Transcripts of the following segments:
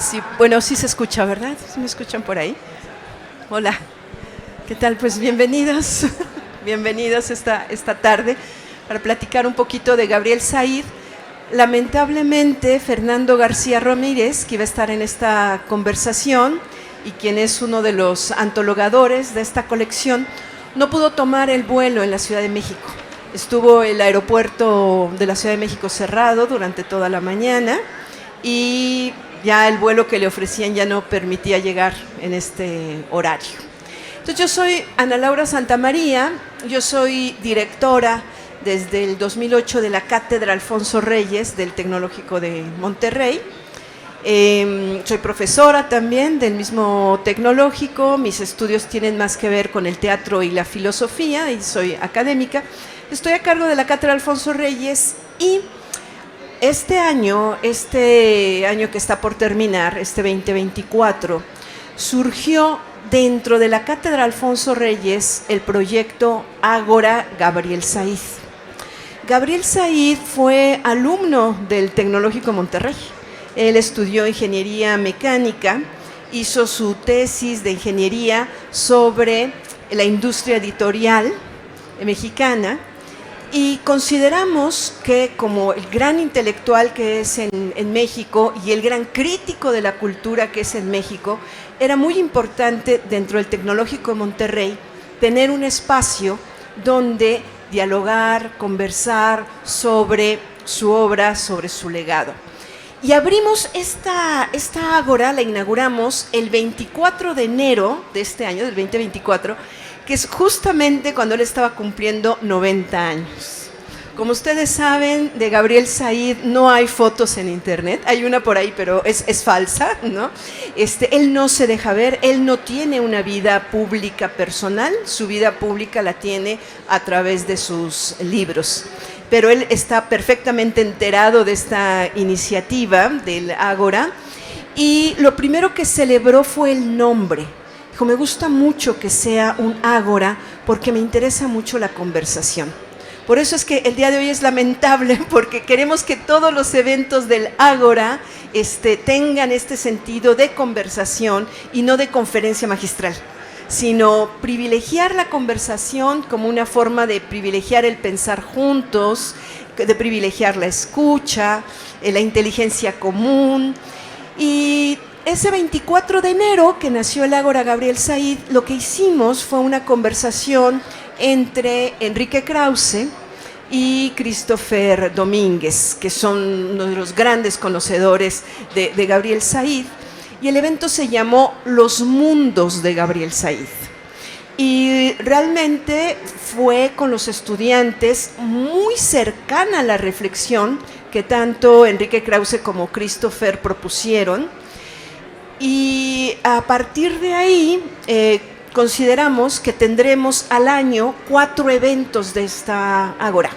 Sí, bueno, sí se escucha, ¿verdad? ¿Sí me escuchan por ahí? Hola, ¿qué tal? Pues bienvenidos, bienvenidos esta tarde para platicar un poquito de Gabriel Said. Lamentablemente, Fernando García Ramírez, que iba a estar en esta conversación y quien es uno de los antologadores de esta colección, no pudo tomar el vuelo en la Ciudad de México. Estuvo el aeropuerto de la Ciudad de México cerrado durante toda la mañana y ya el vuelo que le ofrecían ya no permitía llegar en este horario. Entonces yo soy Ana Laura Santamaría, yo soy directora desde el 2008 de la Cátedra Alfonso Reyes del Tecnológico de Monterrey. Soy profesora también del mismo tecnológico, mis estudios tienen más que ver con el teatro y la filosofía y soy académica. Estoy a cargo de la Cátedra Alfonso Reyes y este año que está por terminar, este 2024, surgió dentro de la Cátedra Alfonso Reyes el proyecto Ágora Gabriel Said. Gabriel Said fue alumno del Tecnológico de Monterrey. Él estudió ingeniería mecánica, hizo su tesis de ingeniería sobre la industria editorial mexicana y consideramos que como el gran intelectual que es en México y el gran crítico de la cultura que es en México, era muy importante dentro del Tecnológico de Monterrey tener un espacio donde dialogar, conversar sobre su obra, sobre su legado. Y abrimos esta ágora, la inauguramos el 24 de enero de este año, del 2024, que es justamente cuando él estaba cumpliendo 90 años. Como ustedes saben, de Gabriel Said no hay fotos en internet, hay una por ahí, pero es falsa, ¿no? Él no se deja ver, él no tiene una vida pública personal, su vida pública la tiene a través de sus libros. Pero él está perfectamente enterado de esta iniciativa del Ágora y lo primero que celebró fue el nombre. Dijo, me gusta mucho que sea un Ágora porque me interesa mucho la conversación. Por eso es que el día de hoy es lamentable porque queremos que todos los eventos del Ágora tengan este sentido de conversación y no de conferencia magistral, sino privilegiar la conversación como una forma de privilegiar el pensar juntos, de privilegiar la escucha, la inteligencia común. Y ese 24 de enero que nació el Ágora Gabriel Said, lo que hicimos fue una conversación entre Enrique Krause y Christopher Domínguez, que son uno de los grandes conocedores de Gabriel Said. Y el evento se llamó Los Mundos de Gabriel Said. Y realmente fue con los estudiantes muy cercana a la reflexión que tanto Enrique Krause como Christopher propusieron. Y a partir de ahí consideramos que tendremos al año 4 eventos de esta Ágora.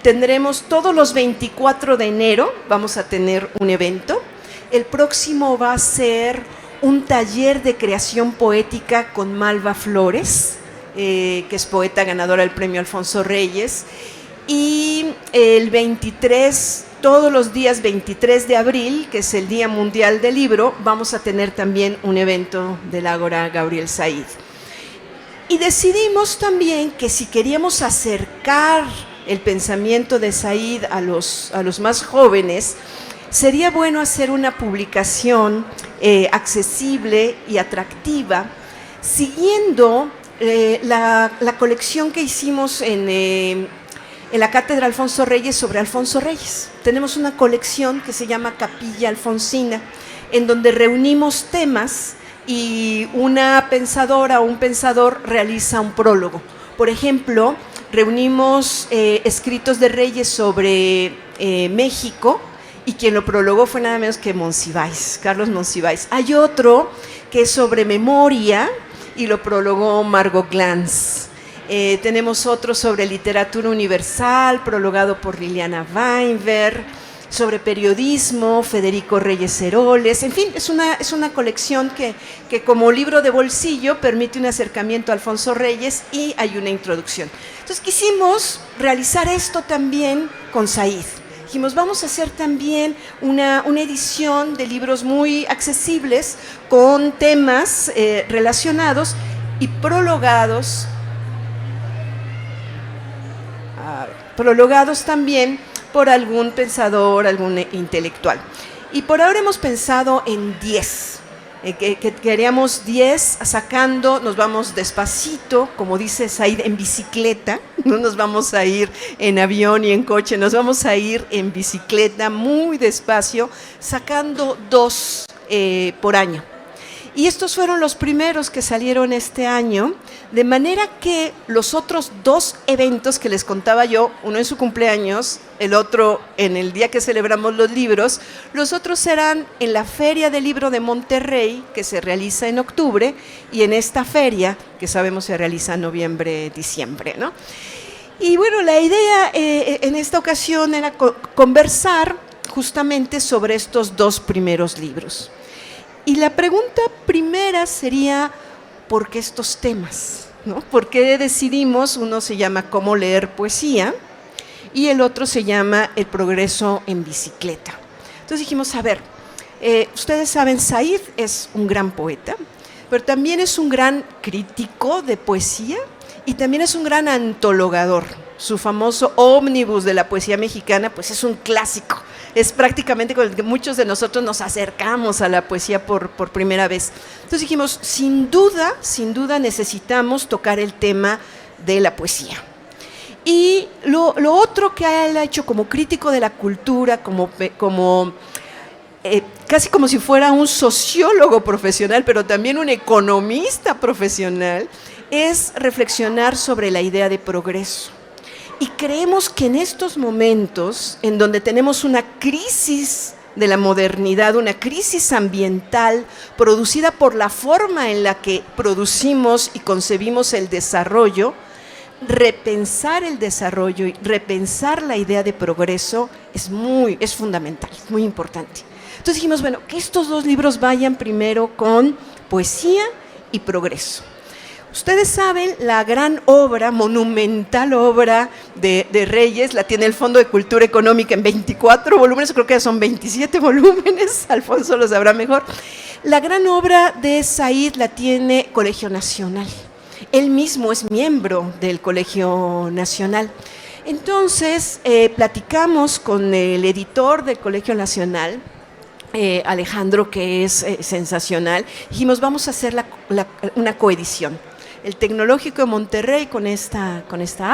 Tendremos todos los 24 de enero, vamos a tener un evento. El próximo va a ser un taller de creación poética con Malva Flores, que es poeta ganadora del premio Alfonso Reyes. Y el 23, todos los días 23 de abril, que es el Día Mundial del Libro, vamos a tener también un evento del Ágora Gabriel Said. Y decidimos también que si queríamos acercar el pensamiento de Said a los más jóvenes, sería bueno hacer una publicación accesible y atractiva, siguiendo la colección que hicimos en la Cátedra Alfonso Reyes sobre Alfonso Reyes. Tenemos una colección que se llama Capilla Alfonsina, en donde reunimos temas y una pensadora o un pensador realiza un prólogo. Por ejemplo, reunimos escritos de Reyes sobre México, y quien lo prologó fue nada menos que Monsiváis, Carlos Monsiváis. Hay otro que es sobre memoria y lo prologó Margot Glantz. Tenemos otro sobre literatura universal, prologado por Liliana Weinberg, sobre periodismo, Federico Reyes Heroles. En fin, es una colección que como libro de bolsillo permite un acercamiento a Alfonso Reyes y hay una introducción. Entonces quisimos realizar esto también con Said. dijimos, vamos a hacer también una edición de libros muy accesibles con temas relacionados y prologados también por algún pensador, algún intelectual. Y por ahora hemos pensado en 10. Que queríamos 10 sacando, nos vamos despacito, como dice Said, en bicicleta, no nos vamos a ir en avión y en coche, nos vamos a ir en bicicleta muy despacio, sacando 2 por año. Y estos fueron los primeros que salieron este año, de manera que los otros 2 eventos que les contaba yo, uno en su cumpleaños, el otro en el día que celebramos los libros, los otros serán en la Feria del Libro de Monterrey, que se realiza en octubre, y en esta feria, que sabemos se realiza en noviembre, diciembre, ¿no? Y bueno, la idea en esta ocasión era conversar justamente sobre estos 2 primeros libros. Y la pregunta primera sería, ¿por qué estos temas? ¿No? ¿Por qué decidimos? Uno se llama Cómo leer poesía y el otro se llama El progreso en bicicleta. Entonces dijimos, a ver, ustedes saben, Said es un gran poeta, pero también es un gran crítico de poesía y también es un gran antologador. Su famoso ómnibus de la poesía mexicana, pues es un clásico. Es prácticamente con el que muchos de nosotros nos acercamos a la poesía por primera vez. Entonces dijimos, sin duda necesitamos tocar el tema de la poesía. Y lo otro que él ha hecho como crítico de la cultura, casi como si fuera un sociólogo profesional, pero también un economista profesional, es reflexionar sobre la idea de progreso. Y creemos que en estos momentos, en donde tenemos una crisis de la modernidad, una crisis ambiental producida por la forma en la que producimos y concebimos el desarrollo, repensar el desarrollo y repensar la idea de progreso es fundamental, es muy importante. Entonces dijimos, bueno, que estos 2 libros vayan primero con poesía y progreso. Ustedes saben, la gran obra, monumental obra de Reyes, la tiene el Fondo de Cultura Económica en 24 volúmenes, creo que son 27 volúmenes, Alfonso lo sabrá mejor. La gran obra de Said la tiene Colegio Nacional. Él mismo es miembro del Colegio Nacional. Entonces, platicamos con el editor del Colegio Nacional, Alejandro, que es sensacional. Dijimos, vamos a hacer una coedición. El Tecnológico de Monterrey con esta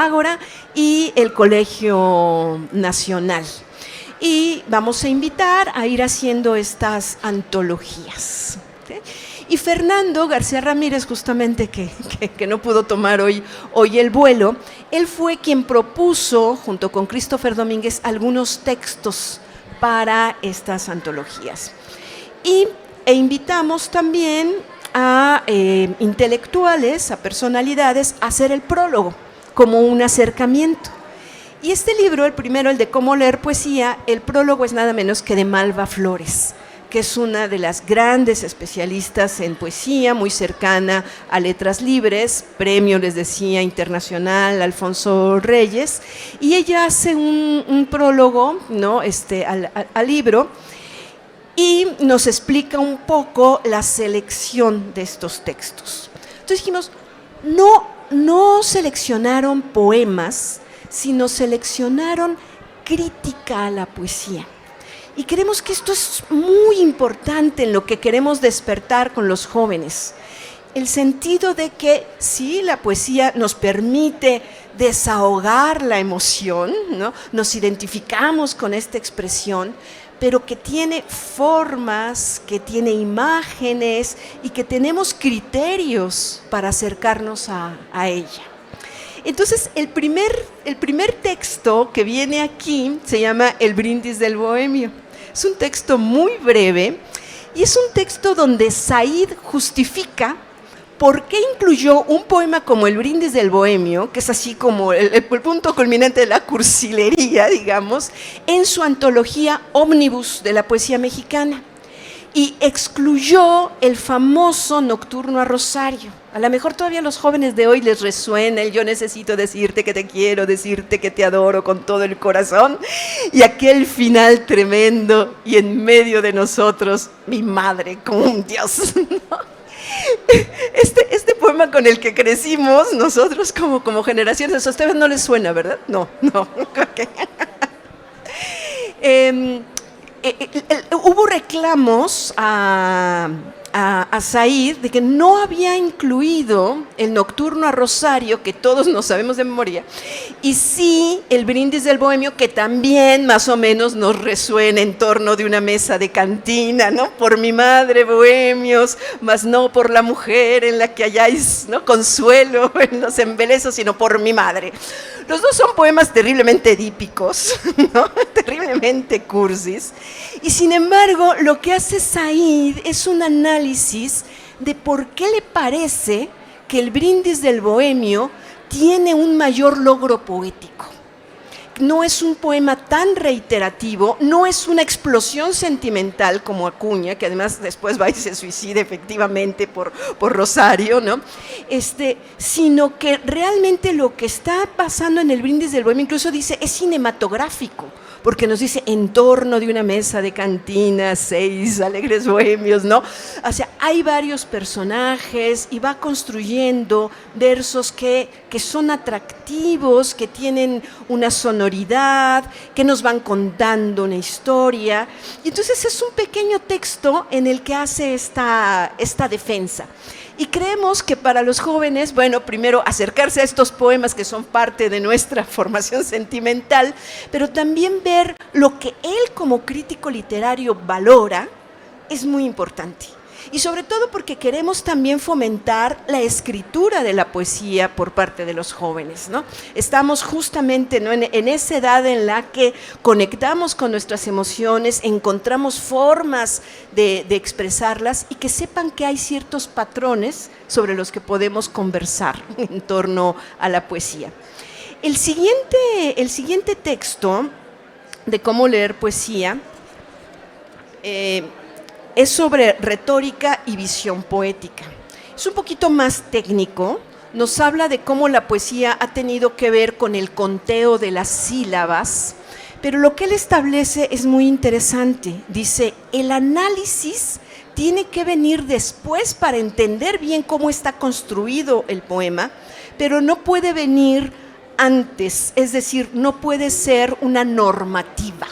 ágora y el Colegio Nacional. Y vamos a invitar a ir haciendo estas antologías. ¿Okay? Y Fernando García Ramírez, justamente que no pudo tomar hoy el vuelo, él fue quien propuso, junto con Christopher Domínguez, algunos textos para estas antologías. E invitamos también a intelectuales, a personalidades, a hacer el prólogo como un acercamiento. Y este libro, el primero, el de Cómo leer poesía, el prólogo es nada menos que de Malva Flores, que es una de las grandes especialistas en poesía, muy cercana a Letras Libres, premio, les decía, internacional, Alfonso Reyes, y ella hace un prólogo, ¿no? al libro, y nos explica un poco la selección de estos textos. Entonces dijimos, no seleccionaron poemas, sino seleccionaron crítica a la poesía. Y creemos que esto es muy importante en lo que queremos despertar con los jóvenes. El sentido de que sí, la poesía nos permite desahogar la emoción, ¿no? Nos identificamos con esta expresión, pero que tiene formas, que tiene imágenes y que tenemos criterios para acercarnos a ella. Entonces, el primer texto que viene aquí se llama El brindis del bohemio. Es un texto muy breve y es un texto donde Said justifica por qué incluyó un poema como El brindis del bohemio, que es así como el punto culminante de la cursilería, digamos, en su antología Ómnibus de la poesía mexicana. y excluyó el famoso Nocturno a Rosario. A lo mejor todavía a los jóvenes de hoy les resuena el yo necesito decirte que te quiero, decirte que te adoro con todo el corazón, y aquel final tremendo, y en medio de nosotros, mi madre como un dios, ¿no? Este poema con el que crecimos nosotros como generaciones, a ustedes no les suena, ¿verdad? No. Okay. Hubo reclamos a Said de que no había incluido el Nocturno a Rosario, que todos nos sabemos de memoria, y sí el Brindis del Bohemio, que también más o menos nos resuena en torno de una mesa de cantina, ¿no? Por mi madre, bohemios, mas no por la mujer en la que halláis, ¿no?, consuelo en los embelezos, sino por mi madre. Los dos son poemas terriblemente edípicos, ¿no? Terriblemente cursis. Y sin embargo, lo que hace Said es un análisis de por qué le parece que el Brindis del Bohemio tiene un mayor logro poético. No es un poema tan reiterativo, no es una explosión sentimental como Acuña, que además después va y se suicida efectivamente por Rosario, ¿no? Sino que realmente lo que está pasando en el Brindis del Bohemio, incluso dice, es cinematográfico, porque nos dice en torno de una mesa de cantina, 6 alegres bohemios, ¿no? O sea, hay varios personajes y va construyendo versos que son atractivos, que tienen una sonoridad, que nos van contando una historia. Y entonces es un pequeño texto en el que hace esta defensa. Y creemos que para los jóvenes, bueno, primero acercarse a estos poemas que son parte de nuestra formación sentimental, pero también ver lo que él como crítico literario valora es muy importante. Y sobre todo porque queremos también fomentar la escritura de la poesía por parte de los jóvenes, ¿no? Estamos justamente, ¿no?, en esa edad en la que conectamos con nuestras emociones, encontramos formas de expresarlas y que sepan que hay ciertos patrones sobre los que podemos conversar en torno a la poesía. El siguiente texto de cómo leer poesía es sobre retórica y visión poética. Es un poquito más técnico, nos habla de cómo la poesía ha tenido que ver con el conteo de las sílabas, pero lo que él establece es muy interesante. Dice, el análisis tiene que venir después para entender bien cómo está construido el poema, pero no puede venir antes, es decir, no puede ser una normativa,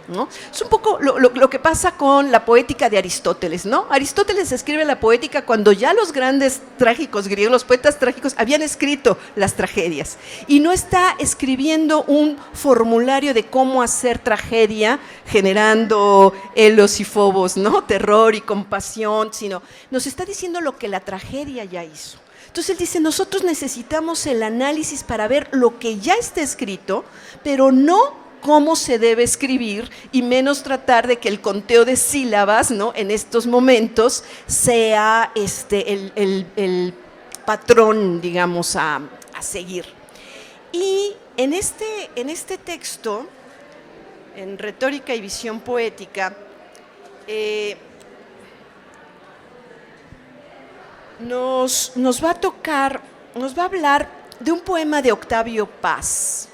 ¿no? Es un poco lo que pasa con la poética de Aristóteles, ¿no? Aristóteles escribe la poética cuando ya los grandes trágicos griegos, los poetas trágicos, habían escrito las tragedias. Y no está escribiendo un formulario de cómo hacer tragedia generando helos y fobos, ¿no? Terror y compasión, sino nos está diciendo lo que la tragedia ya hizo. Entonces él dice, nosotros necesitamos el análisis para ver lo que ya está escrito, pero no cómo se debe escribir y menos tratar de que el conteo de sílabas, ¿no?, en estos momentos sea el patrón, digamos, a seguir. Y en este texto, en Retórica y Visión Poética, nos va a hablar de un poema de Octavio Paz,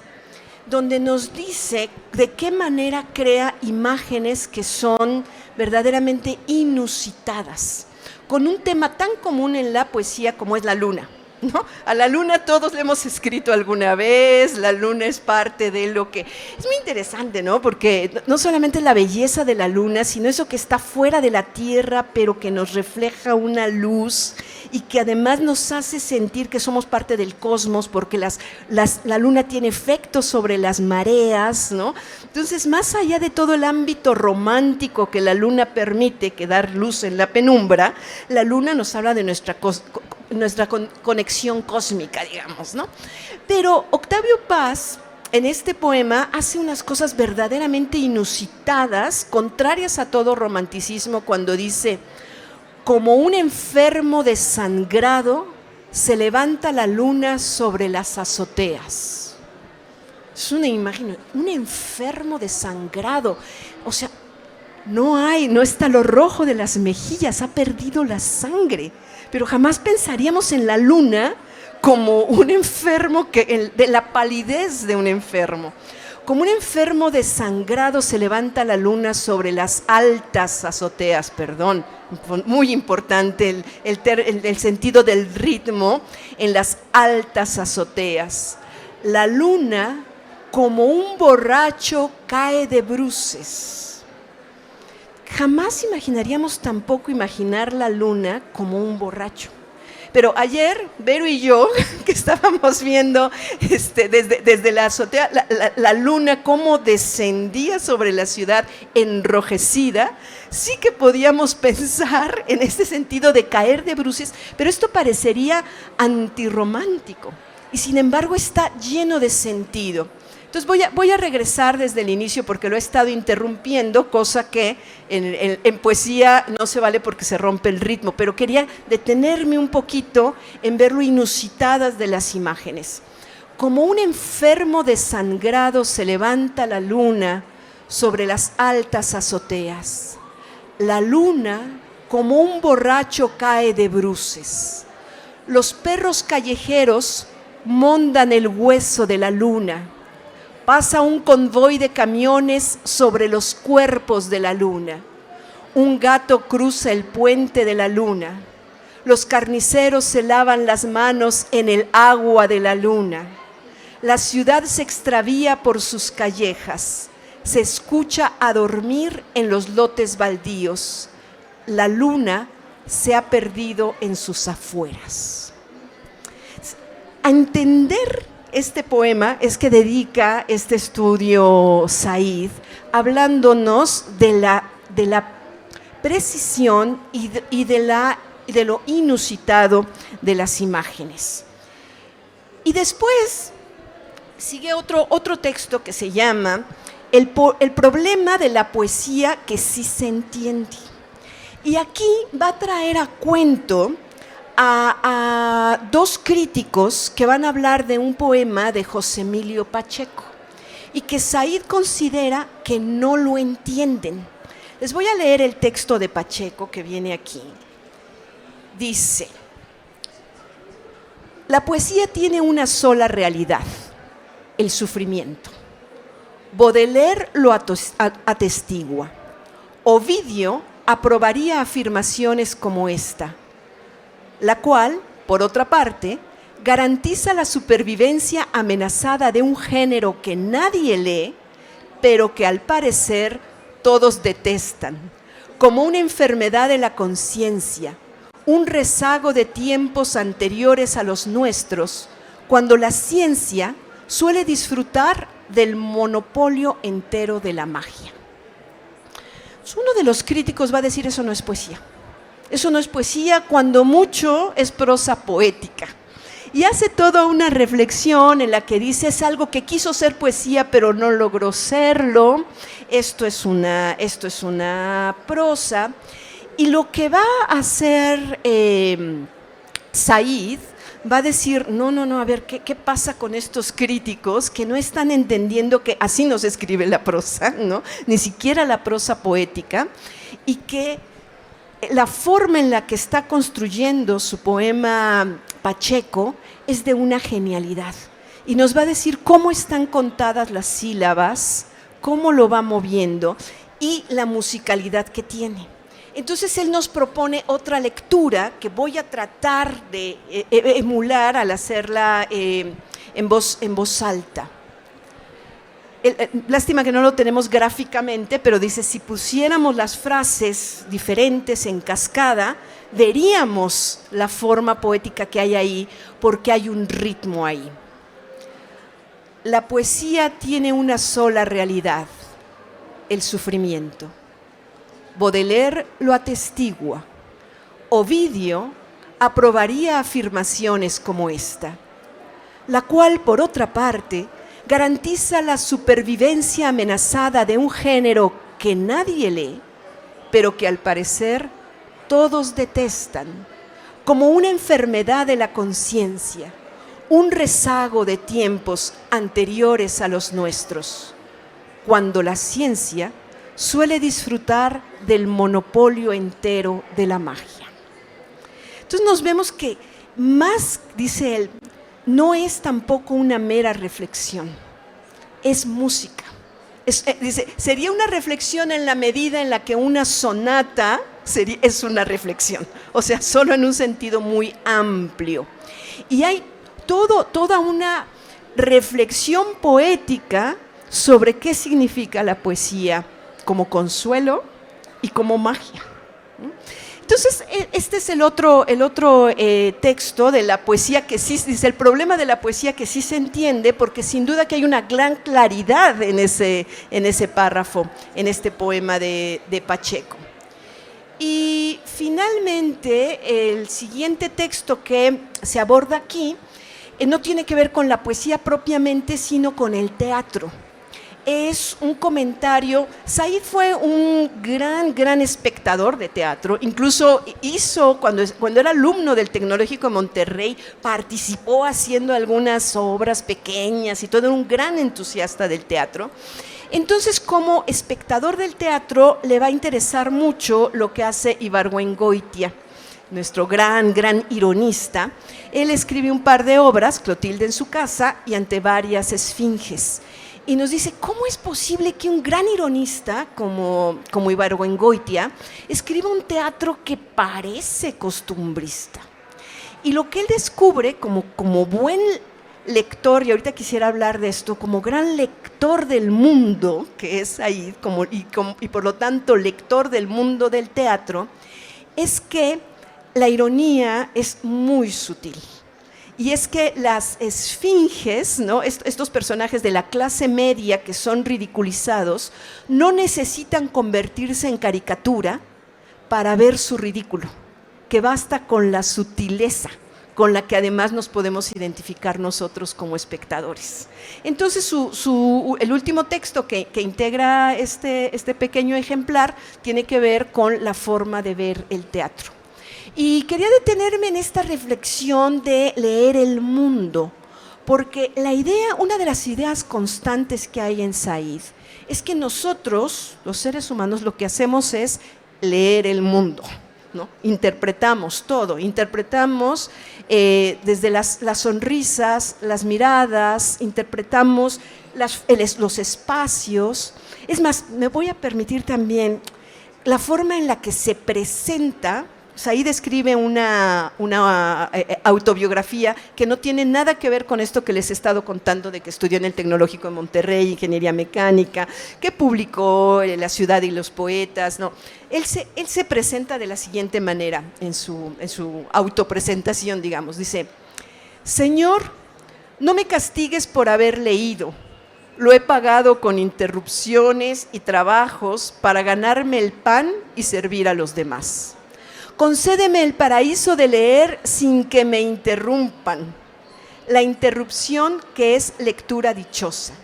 donde nos dice de qué manera crea imágenes que son verdaderamente inusitadas, con un tema tan común en la poesía como es la luna, ¿no? A la luna todos le hemos escrito alguna vez, la luna es parte de lo que... Es muy interesante, ¿no? Porque no solamente la belleza de la luna, sino eso que está fuera de la tierra, pero que nos refleja una luz y que además nos hace sentir que somos parte del cosmos, porque la luna tiene efectos sobre las mareas, ¿no? Entonces, más allá de todo el ámbito romántico que la luna permite, que dar luz en la penumbra, la luna nos habla de nuestra conexión cósmica, digamos, ¿no? Pero Octavio Paz, en este poema, hace unas cosas verdaderamente inusitadas, contrarias a todo romanticismo, cuando dice: como un enfermo desangrado, se levanta la luna sobre las azoteas. Es una imagen, un enfermo desangrado. O sea, no está lo rojo de las mejillas, ha perdido la sangre. Pero jamás pensaríamos en la luna como un enfermo, de la palidez de un enfermo. Como un enfermo desangrado se levanta la luna sobre las altas azoteas, muy importante el sentido del ritmo en las altas azoteas. La luna, como un borracho, cae de bruces. Jamás imaginaríamos tampoco imaginar la luna como un borracho. Pero ayer, Vero y yo, que estábamos viendo desde la azotea, la luna cómo descendía sobre la ciudad enrojecida, sí que podíamos pensar en este sentido de caer de bruces, pero esto parecería antirromántico y sin embargo está lleno de sentido. Entonces voy a regresar desde el inicio porque lo he estado interrumpiendo, cosa que en poesía no se vale porque se rompe el ritmo, pero quería detenerme un poquito en ver lo inusitadas de las imágenes. Como un enfermo desangrado se levanta la luna sobre las altas azoteas. La luna, como un borracho, cae de bruces. Los perros callejeros mondan el hueso de la luna. Pasa un convoy de camiones sobre los cuerpos de la luna. Un gato cruza el puente de la luna. Los carniceros se lavan las manos en el agua de la luna. La ciudad se extravía por sus callejas. Se escucha a dormir en los lotes baldíos. La luna se ha perdido en sus afueras. A entender este poema es que dedica este estudio Said, hablándonos de la precisión y de lo inusitado de las imágenes. Y después sigue otro texto que se llama el problema de la poesía que sí se entiende. Y aquí va a traer a cuento a dos críticos que van a hablar de un poema de José Emilio Pacheco y que Said considera que no lo entienden. Les voy a leer el texto de Pacheco que viene aquí. Dice: la poesía tiene una sola realidad, el sufrimiento. Baudelaire lo atestigua. Ovidio aprobaría afirmaciones como esta, la cual, por otra parte, garantiza la supervivencia amenazada de un género que nadie lee, pero que al parecer todos detestan, como una enfermedad de la conciencia, un rezago de tiempos anteriores a los nuestros, cuando la ciencia suele disfrutar del monopolio entero de la magia. Uno de los críticos va a decir: eso no es poesía. Eso no es poesía, cuando mucho es prosa poética. Y hace toda una reflexión en la que dice: es algo que quiso ser poesía pero no logró serlo. Esto es una prosa. Y lo que va a hacer Said va a decir: no, a ver, ¿qué pasa con estos críticos que no están entendiendo que así no se escribe la prosa, ¿no? Ni siquiera la prosa poética, y que la forma en la que está construyendo su poema Pacheco es de una genialidad. Y nos va a decir cómo están contadas las sílabas, cómo lo va moviendo y la musicalidad que tiene. Entonces él nos propone otra lectura que voy a tratar de emular al hacerla en voz alta. Lástima que no lo tenemos gráficamente, pero dice: si pusiéramos las frases diferentes en cascada, veríamos la forma poética que hay ahí, porque hay un ritmo ahí. La poesía tiene una sola realidad, el sufrimiento. Baudelaire lo atestigua. Ovidio aprobaría afirmaciones como esta, la cual, por otra parte, garantiza la supervivencia amenazada de un género que nadie lee, pero que al parecer todos detestan, como una enfermedad de la conciencia, un rezago de tiempos anteriores a los nuestros, cuando la ciencia suele disfrutar del monopolio entero de la magia. Entonces nos vemos que más, dice él, no es tampoco una mera reflexión, es música. Dice, sería una reflexión en la medida en la que una sonata es una reflexión, o sea, solo en un sentido muy amplio. Y hay toda una reflexión poética sobre qué significa la poesía como consuelo y como magia. Entonces, este es el otro texto de la poesía que sí, dice, el problema de la poesía que sí se entiende, porque sin duda que hay una gran claridad en ese párrafo, en este poema de Pacheco. Y finalmente, el siguiente texto que se aborda aquí no tiene que ver con la poesía propiamente, sino con el teatro. Es un comentario. Said fue un gran espectador de teatro, incluso hizo, cuando era alumno del Tecnológico de Monterrey, participó haciendo algunas obras pequeñas y todo, era un gran entusiasta del teatro. Entonces, como espectador del teatro, le va a interesar mucho lo que hace Ibargüengoitia, nuestro gran ironista. Él escribe un par de obras, Clotilde en su casa y Ante varias esfinges. Y nos dice, ¿cómo es posible que un gran ironista como Ibargüengoitia escriba un teatro que parece costumbrista? Y lo que él descubre como buen lector, y ahorita quisiera hablar de esto, como gran lector del mundo, que es ahí, y por lo tanto lector del mundo del teatro, es que la ironía es muy sutil. Y es que las esfinges, ¿no?, estos personajes de la clase media que son ridiculizados, no necesitan convertirse en caricatura para ver su ridículo, que basta con la sutileza con la que además nos podemos identificar nosotros como espectadores. Entonces, el último texto que integra este pequeño ejemplar tiene que ver con la forma de ver el teatro. Y quería detenerme en esta reflexión de leer el mundo, porque una de las ideas constantes que hay en Said es que nosotros, los seres humanos, lo que hacemos es leer el mundo, ¿no? Interpretamos todo, interpretamos desde las sonrisas, las miradas, interpretamos los espacios. Es más, me voy a permitir también la forma en la que se presenta. Said escribe una autobiografía que no tiene nada que ver con esto que les he estado contando de que estudió en el Tecnológico de Monterrey, ingeniería mecánica, que publicó La ciudad y los poetas. No, él se presenta de la siguiente manera en su autopresentación, digamos. Dice, Señor, no me castigues por haber leído. Lo he pagado con interrupciones y trabajos para ganarme el pan y servir a los demás. Concédeme el paraíso de leer sin que me interrumpan, la interrupción que es lectura dichosa.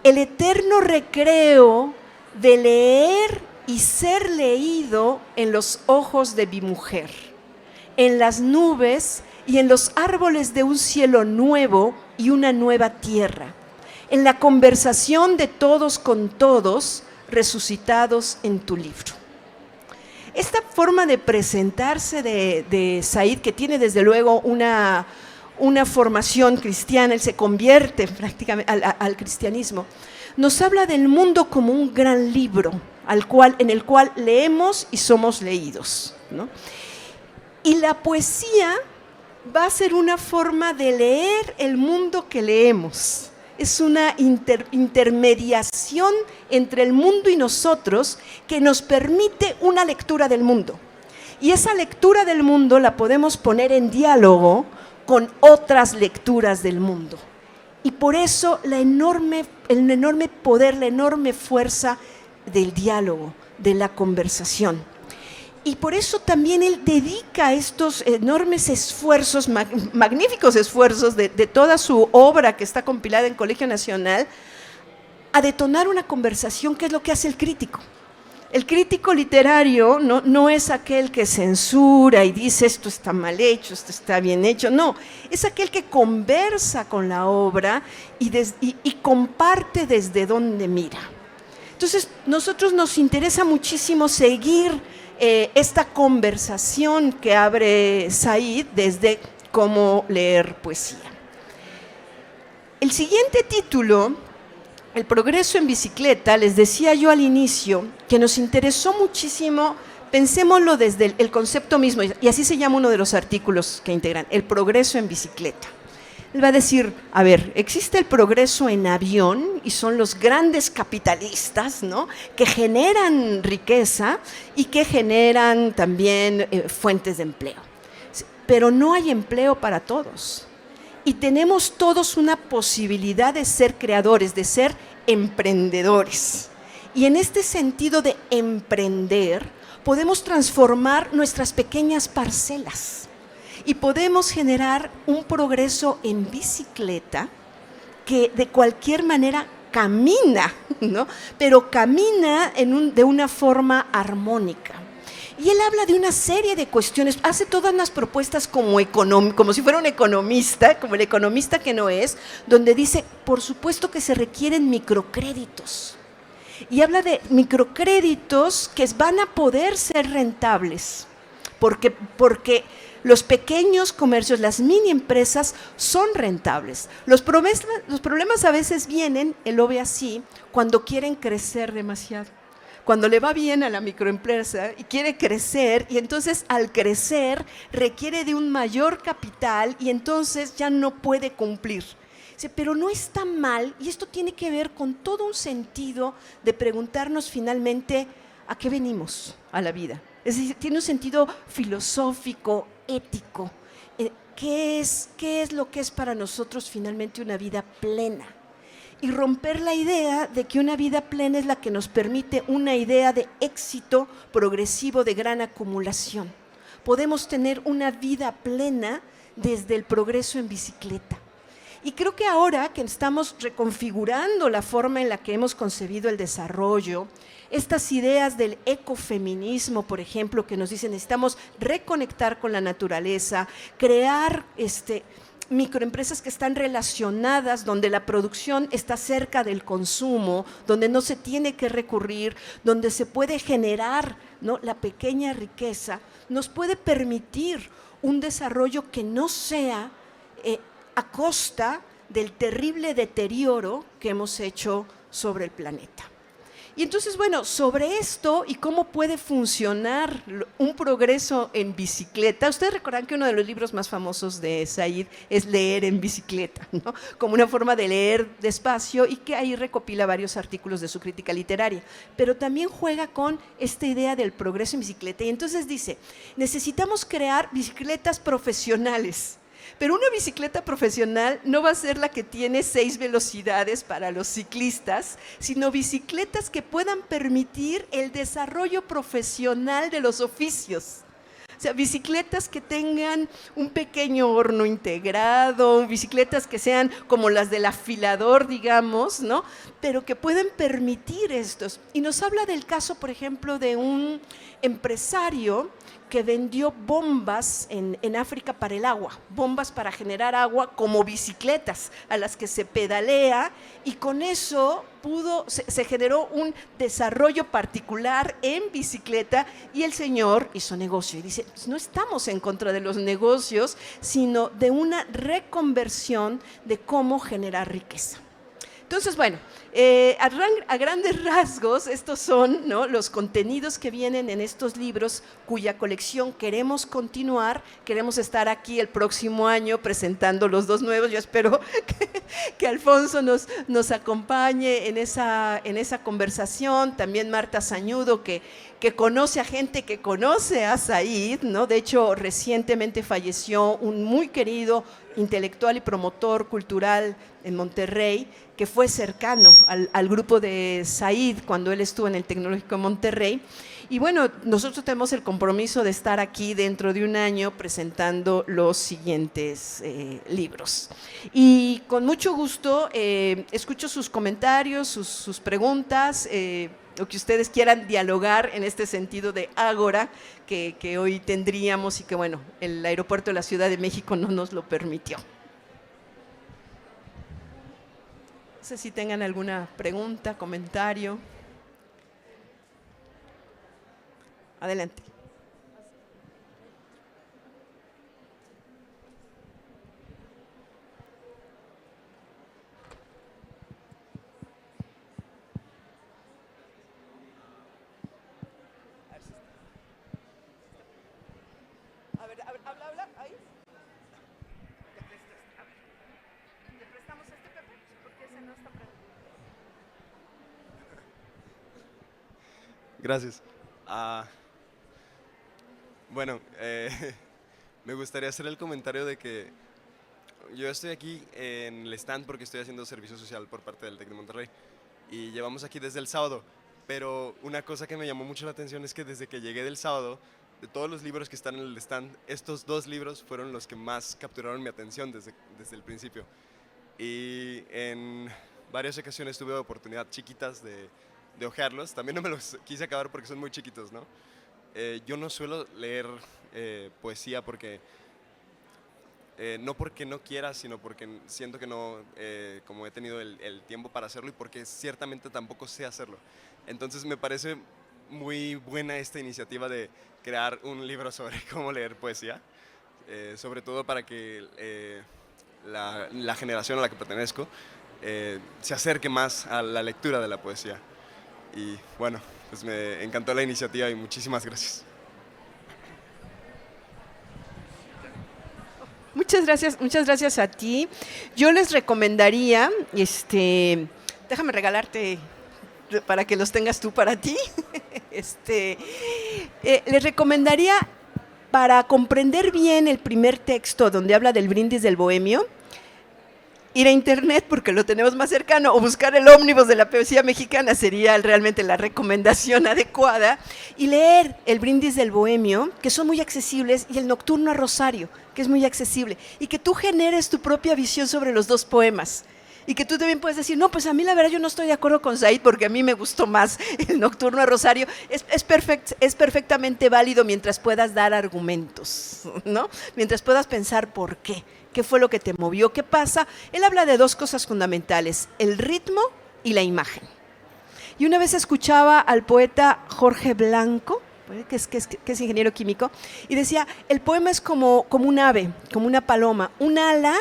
El eterno recreo de leer y ser leído en los ojos de mi mujer, en las nubes y en los árboles de un cielo nuevo y una nueva tierra, en la conversación de todos con todos, resucitados en tu libro. Esta forma de presentarse de Said, que tiene desde luego una formación cristiana, él se convierte prácticamente al cristianismo, nos habla del mundo como un gran libro en el cual leemos y somos leídos, ¿no? Y la poesía va a ser una forma de leer el mundo que leemos. Es una intermediación entre el mundo y nosotros que nos permite una lectura del mundo. Y esa lectura del mundo la podemos poner en diálogo con otras lecturas del mundo. Y por eso el enorme poder, la enorme fuerza del diálogo, de la conversación. Y por eso también él dedica estos enormes esfuerzos, magníficos esfuerzos de toda su obra que está compilada en Colegio Nacional, a detonar una conversación, que es lo que hace el crítico. El crítico literario no es aquel que censura y dice esto está mal hecho, esto está bien hecho, no, es aquel que conversa con la obra y comparte desde donde mira. Entonces, nosotros nos interesa muchísimo seguir esta conversación que abre Said desde cómo leer poesía. El siguiente título, El progreso en bicicleta, les decía yo al inicio que nos interesó muchísimo, pensémoslo desde el concepto mismo, y así se llama uno de los artículos que integran, el progreso en bicicleta. Él va a decir, a ver, existe el progreso en avión y son los grandes capitalistas, ¿no?, que generan riqueza y que generan también fuentes de empleo. Pero no hay empleo para todos. Y tenemos todos una posibilidad de ser creadores, de ser emprendedores. Y en este sentido de emprender, podemos transformar nuestras pequeñas parcelas. Y podemos generar un progreso en bicicleta que de cualquier manera camina, ¿no?, pero camina de una forma armónica. Y él habla de una serie de cuestiones, hace todas unas propuestas como si fuera un economista, como el economista que no es, donde dice, por supuesto que se requieren microcréditos. Y habla de microcréditos que van a poder ser rentables, porque los pequeños comercios, las mini empresas son rentables. Los problemas a veces vienen, él lo ve así, cuando quieren crecer demasiado. Cuando le va bien a la microempresa y quiere crecer, y entonces al crecer requiere de un mayor capital y entonces ya no puede cumplir. Pero no está mal, y esto tiene que ver con todo un sentido de preguntarnos finalmente a qué venimos a la vida. Es decir, tiene un sentido filosófico, ético. ¿Qué es lo que es para nosotros finalmente una vida plena? Y romper la idea de que una vida plena es la que nos permite una idea de éxito progresivo de gran acumulación. Podemos tener una vida plena desde el progreso en bicicleta. Y creo que ahora que estamos reconfigurando la forma en la que hemos concebido el desarrollo, estas ideas del ecofeminismo, por ejemplo, que nos dicen necesitamos reconectar con la naturaleza, crear microempresas que están relacionadas, donde la producción está cerca del consumo, donde no se tiene que recurrir, donde se puede generar, ¿no?, la pequeña riqueza, nos puede permitir un desarrollo que no sea a costa del terrible deterioro que hemos hecho sobre el planeta. Y entonces, bueno, sobre esto y cómo puede funcionar un progreso en bicicleta, ustedes recordarán que uno de los libros más famosos de Said es Leer en bicicleta, ¿no?, como una forma de leer despacio, y que ahí recopila varios artículos de su crítica literaria, pero también juega con esta idea del progreso en bicicleta. Y entonces dice, necesitamos crear bicicletas profesionales. Pero una bicicleta profesional no va a ser la que tiene 6 velocidades para los ciclistas, sino bicicletas que puedan permitir el desarrollo profesional de los oficios. O sea, bicicletas que tengan un pequeño horno integrado, bicicletas que sean como las del afilador, digamos, ¿no?, pero que pueden permitir estos. Y nos habla del caso, por ejemplo, de un empresario que vendió bombas en África para el agua, bombas para generar agua como bicicletas a las que se pedalea, y con eso se generó un desarrollo particular en bicicleta, y el señor hizo negocio. Y dice, pues no estamos en contra de los negocios, sino de una reconversión de cómo generar riqueza. Entonces, bueno, a grandes rasgos, estos son, ¿no?, los contenidos que vienen en estos libros cuya colección queremos continuar. Queremos estar aquí el próximo año presentando los 2 nuevos. Yo espero que Alfonso nos acompañe en esa conversación. También Marta Sañudo, que conoce a gente que conoce a Said, ¿no? De hecho, recientemente falleció un muy querido intelectual y promotor cultural en Monterrey, que fue cercano al grupo de Said cuando él estuvo en el Tecnológico de Monterrey. Y bueno, nosotros tenemos el compromiso de estar aquí dentro de un año presentando los siguientes libros. Y con mucho gusto escucho sus comentarios, sus preguntas, o que ustedes quieran dialogar en este sentido de ágora que hoy tendríamos, y que, bueno, el aeropuerto de la Ciudad de México no nos lo permitió. No sé si tengan alguna pregunta, comentario. Adelante. A ver, habla, ahí. ¿Le prestamos este, Pepe? Porque ese no está prendido. Gracias. Bueno, me gustaría hacer el comentario de que yo estoy aquí en el stand porque estoy haciendo servicio social por parte del TEC de Monterrey y llevamos aquí desde el sábado, pero una cosa que me llamó mucho la atención es que desde que llegué del sábado, de todos los libros que están en el stand, estos 2 libros fueron los que más capturaron mi atención desde el principio. Y en varias ocasiones tuve oportunidad chiquitas de hojearlos. También no me los quise acabar porque son muy chiquitos, ¿no? Yo no suelo leer poesía porque no porque no quiera, sino porque siento que no, como he tenido el tiempo para hacerlo y porque ciertamente tampoco sé hacerlo. Entonces me parece muy buena esta iniciativa de crear un libro sobre cómo leer poesía, sobre todo para que la generación a la que pertenezco se acerque más a la lectura de la poesía. Y bueno, pues me encantó la iniciativa y muchísimas gracias. Muchas gracias a ti. Yo les recomendaría, déjame regalarte para que los tengas tú para ti. Les recomendaría, para comprender bien el primer texto donde habla del brindis del bohemio, ir a internet porque lo tenemos más cercano, o buscar el ómnibus de la poesía mexicana sería realmente la recomendación adecuada, y leer el brindis del bohemio, que son muy accesibles, y el nocturno a Rosario, que es muy accesible, y que tú generes tu propia visión sobre los 2 poemas. Y que tú también puedes decir, no, pues a mí la verdad yo no estoy de acuerdo con Said porque a mí me gustó más el Nocturno a Rosario. Es perfectamente válido mientras puedas dar argumentos, ¿no? Mientras puedas pensar por qué. ¿Qué fue lo que te movió? ¿Qué pasa? Él habla de 2 cosas fundamentales, el ritmo y la imagen. Y una vez escuchaba al poeta Jorge Blanco, que es ingeniero químico, y decía, el poema es como un ave, como una paloma. Un ala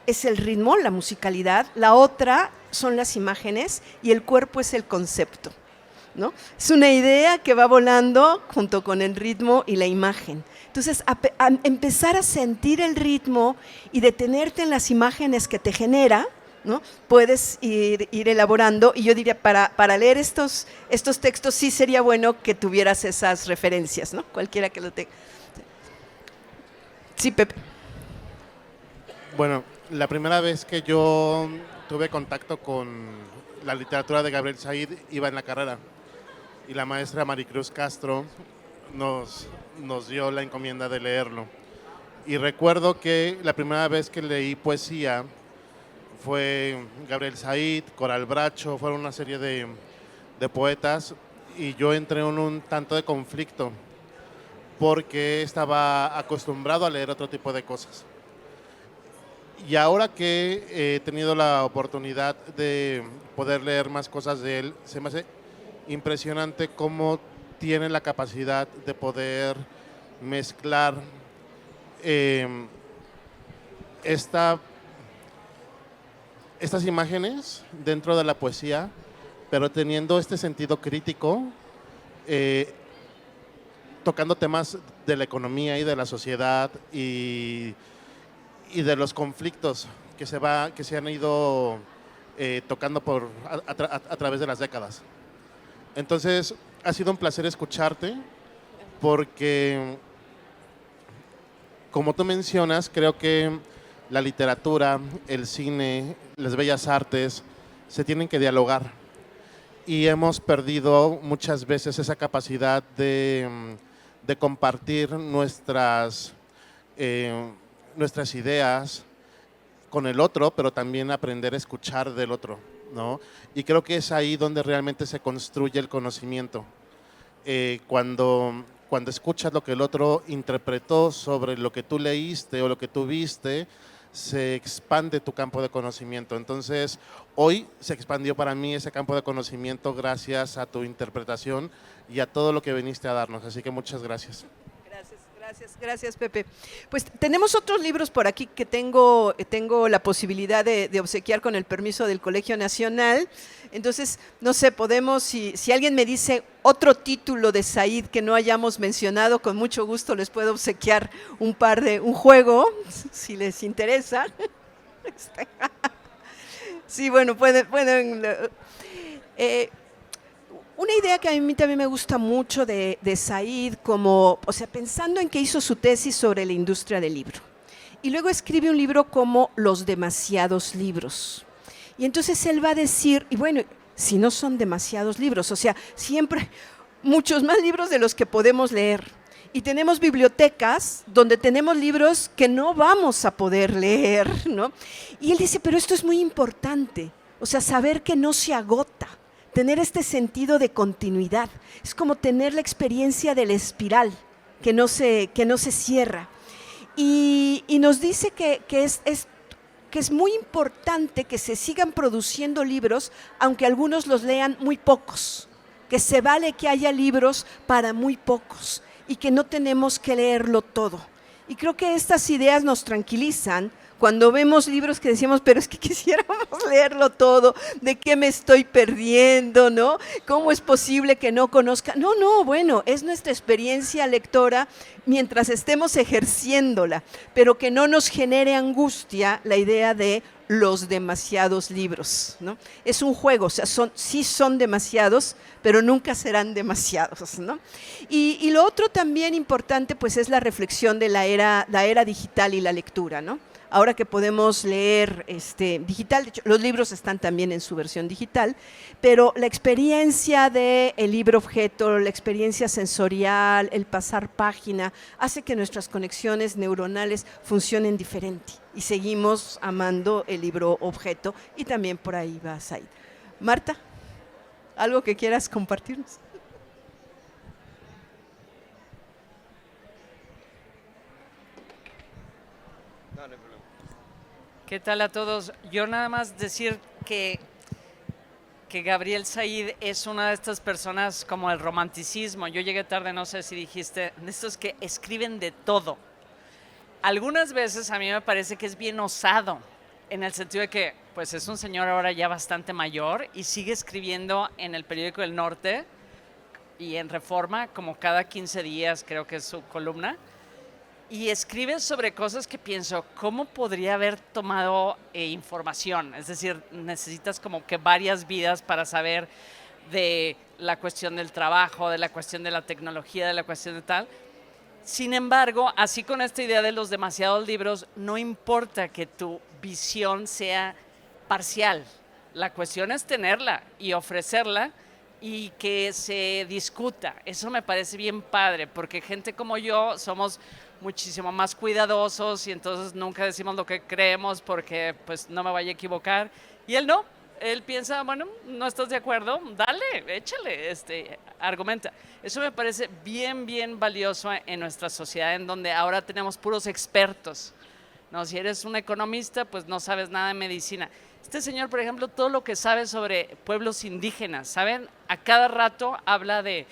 es el ritmo, la musicalidad, la otra son las imágenes y el cuerpo es el concepto, ¿no? Es una idea que va volando junto con el ritmo y la imagen. Entonces, a empezar a sentir el ritmo y detenerte en las imágenes que te genera, ¿no? Puedes ir elaborando, y yo diría, para leer estos textos sí sería bueno que tuvieras esas referencias, ¿no? Cualquiera que lo tenga. Sí, Pepe. Bueno, la primera vez que yo tuve contacto con la literatura de Gabriel Said iba en la carrera y la maestra Maricruz Castro nos dio la encomienda de leerlo. Y recuerdo que la primera vez que leí poesía fue Gabriel Said, Coral Bracho, fueron una serie de poetas, y yo entré en un tanto de conflicto porque estaba acostumbrado a leer otro tipo de cosas. Y ahora que he tenido la oportunidad de poder leer más cosas de él, se me hace impresionante cómo tiene la capacidad de poder mezclar estas imágenes dentro de la poesía, pero teniendo este sentido crítico, tocando temas de la economía y de la sociedad y de los conflictos que se han ido tocando a través de las décadas. Entonces, ha sido un placer escucharte porque, como tú mencionas, creo que la literatura, el cine, las bellas artes se tienen que dialogar, y hemos perdido muchas veces esa capacidad de compartir nuestras ideas con el otro, pero también aprender a escuchar del otro, ¿no? Y creo que es ahí donde realmente se construye el conocimiento. Cuando escuchas lo que el otro interpretó sobre lo que tú leíste o lo que tú viste, se expande tu campo de conocimiento. Entonces, hoy se expandió para mí ese campo de conocimiento gracias a tu interpretación y a todo lo que viniste a darnos. Así que muchas gracias. Gracias, Pepe. Pues tenemos otros libros por aquí que tengo la posibilidad de obsequiar con el permiso del Colegio Nacional. Entonces, no sé, podemos, si alguien me dice otro título de Said que no hayamos mencionado, con mucho gusto les puedo obsequiar un juego, si les interesa. Sí, bueno, pueden una idea que a mí también me gusta mucho de Said, pensando en que hizo su tesis sobre la industria del libro. Y luego escribe un libro como Los demasiados libros. Y entonces él va a decir, y bueno, si no son demasiados libros, o sea, siempre muchos más libros de los que podemos leer. Y tenemos bibliotecas donde tenemos libros que no vamos a poder leer, ¿no? Y él dice, pero esto es muy importante, o sea, saber que no se agota. Tener este sentido de continuidad. Es como tener la experiencia de la espiral, que no se cierra. Y nos dice que es muy importante que se sigan produciendo libros, aunque algunos los lean muy pocos. Que se vale que haya libros para muy pocos y que no tenemos que leerlo todo. Y creo que estas ideas nos tranquilizan cuando vemos libros que decimos, pero es que quisiéramos leerlo todo, ¿de qué me estoy perdiendo, no? ¿Cómo es posible que no conozca? No, bueno, es nuestra experiencia lectora mientras estemos ejerciéndola, pero que no nos genere angustia la idea de los demasiados libros, ¿no? Es un juego, o sea, sí son demasiados, pero nunca serán demasiados, ¿no? Y lo otro también importante, pues, es la reflexión de la era digital y la lectura, ¿no? Ahora que podemos leer digital, de hecho, los libros están también en su versión digital, pero la experiencia del libro objeto, la experiencia sensorial, el pasar página, hace que nuestras conexiones neuronales funcionen diferente y seguimos amando el libro objeto, y también por ahí va Said. Marta, ¿algo que quieras compartirnos? ¿Qué tal a todos? Yo nada más decir que Gabriel Said es una de estas personas como el romanticismo. Yo llegué tarde, no sé si dijiste, de estos que escriben de todo. Algunas veces a mí me parece que es bien osado, en el sentido de que pues es un señor ahora ya bastante mayor y sigue escribiendo en el periódico El Norte y en Reforma como cada 15 días, creo que es su columna. Y escribe sobre cosas que pienso, ¿cómo podría haber tomado información? Es decir, necesitas como que varias vidas para saber de la cuestión del trabajo, de la cuestión de la tecnología, de la cuestión de tal. Sin embargo, así con esta idea de los demasiados libros, no importa que tu visión sea parcial. La cuestión es tenerla y ofrecerla y que se discuta. Eso me parece bien padre, porque gente como yo somos muchísimo más cuidadosos y entonces nunca decimos lo que creemos porque pues no me vaya a equivocar. Y él no, él piensa, bueno, no estás de acuerdo, dale, échale, argumenta. Eso me parece bien valioso en nuestra sociedad, en donde ahora tenemos puros expertos, ¿no? Si eres un economista, pues no sabes nada de medicina. Este señor, por ejemplo, todo lo que sabe sobre pueblos indígenas, ¿saben? A cada rato habla de...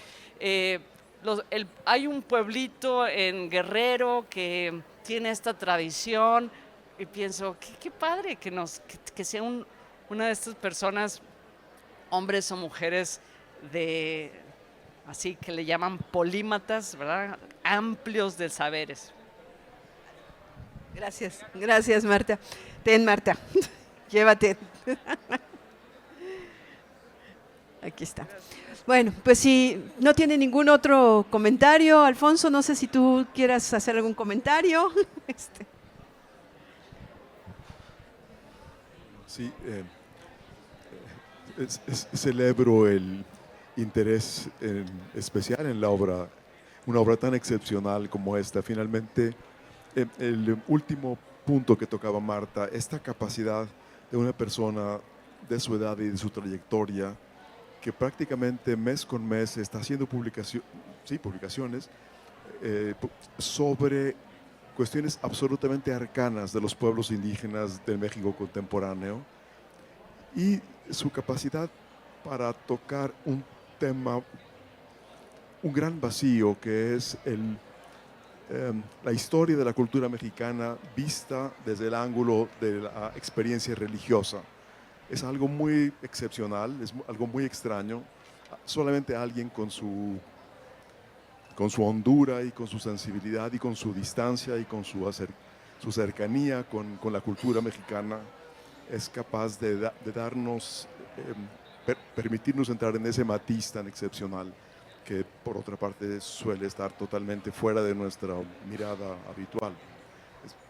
hay un pueblito en Guerrero que tiene esta tradición y pienso, qué padre que sea una de estas personas, hombres o mujeres así que le llaman polímatas, ¿verdad? Amplios de saberes. Gracias Marta. Ten, Marta, llévate. Aquí está. Bueno, pues si no tiene ningún otro comentario, Alfonso, no sé si tú quieras hacer algún comentario. Sí, celebro el interés especial en la obra, una obra tan excepcional como esta. Finalmente, el último punto que tocaba Marta, esta capacidad de una persona de su edad y de su trayectoria, que prácticamente mes con mes está haciendo publicaciones sobre cuestiones absolutamente arcanas de los pueblos indígenas del México contemporáneo y su capacidad para tocar un tema, un gran vacío que es la historia de la cultura mexicana vista desde el ángulo de la experiencia religiosa. Es algo muy excepcional, es algo muy extraño. Solamente alguien con su hondura y con su sensibilidad y con su distancia y con su cercanía con la cultura mexicana es capaz de darnos, permitirnos entrar en ese matiz tan excepcional que por otra parte suele estar totalmente fuera de nuestra mirada habitual.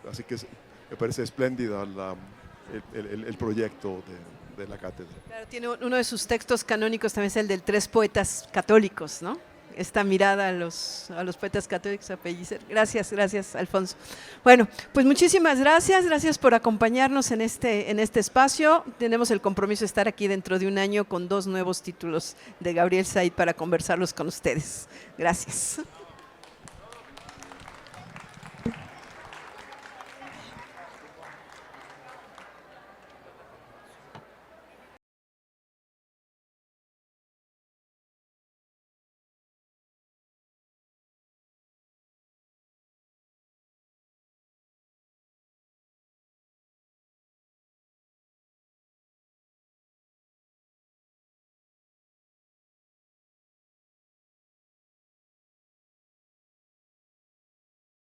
Así que me parece espléndida el proyecto de la cátedra. Claro, tiene uno de sus textos canónicos también es el del Tres Poetas Católicos, ¿no? Esta mirada a los poetas católicos a Pellicer. Gracias, Alfonso. Bueno, pues muchísimas gracias por acompañarnos en este espacio. Tenemos el compromiso de estar aquí dentro de un año con 2 nuevos títulos de Gabriel Said para conversarlos con ustedes. Gracias.